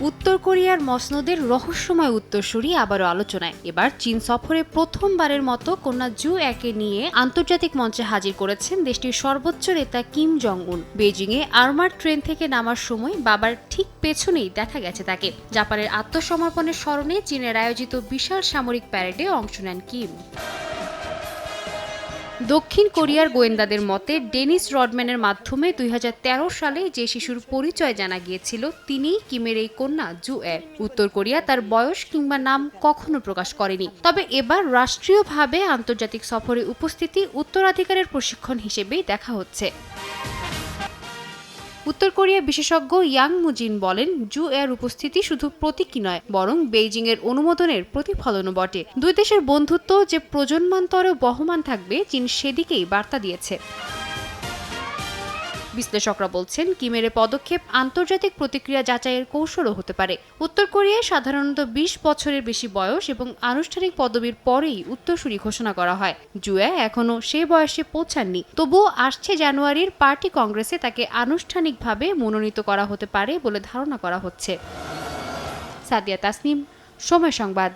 উত্তর কোরিয়ার মসনদের রহস্যময় উত্তরসূরি আবারও আলোচনায়। এবার চীন সফরে প্রথমবারের মতো কন্যা জু একে নিয়ে আন্তর্জাতিক মঞ্চে হাজির করেছেন দেশটির সর্বোচ্চ নেতা কিম জং উন। বেজিংয়ে আর্মার ট্রেন থেকে নামার সময় বাবার ঠিক পেছনেই দেখা গেছে তাকে। জাপানের আত্মসমর্পণের স্মরণে চীনের আয়োজিত বিশাল সামরিক প্যারেডে অংশ নেন কিম। দক্ষিণ কোরিয়ার গোয়েন্দাদের মতে ডেনিস রডম্যানের মাধ্যমে 2013 সালে যে শিশুর পরিচয় জানা গিয়েছিল তিনিই কিমের এই কন্যা জু এ। উত্তর কোরিয়া তার বয়স কিংবা নাম কখনো প্রকাশ করেনি। তবে এবার রাষ্ট্রীয়ভাবে আন্তর্জাতিক সফরে উপস্থিতি উত্তরাধিকারের প্রশিক্ষণ হিসেবেই দেখা হচ্ছে। উত্তর কোরিয়া বিশেষজ্ঞ ইয়াং মুজিন বলেন, জু এর উপস্থিতি শুধু প্রতীকী নয়, বরং বেইজিংয়ের অনুমোদনের প্রতিফলনও বটে। দুই দেশের বন্ধুত্ব যে প্রজন্মান্তরে বহমান থাকবে, চীন সেদিকেই বার্তা দিয়েছে। বিশ্লেষকরা বলছেন, কিমের পদক্ষেপ আন্তর্জাতিক প্রতিক্রিয়া যাচাইয়ের কৌশলও হতে পারে। উত্তর কোরিয়ায় সাধারণত 20 বছরের বেশি বয়স এবং আনুষ্ঠানিক পদবীর পরেই উত্তরসূরি ঘোষণা করা হয়। জুয়ে এখনও সে বয়সে পৌঁছাননি, তবুও আসছে জানুয়ারির পার্টি কংগ্রেসে তাকে আনুষ্ঠানিকভাবে মনোনীত করা হতে পারে বলে ধারণা করা হচ্ছে। সাদিয়া তাসনিম, সময় সংবাদ।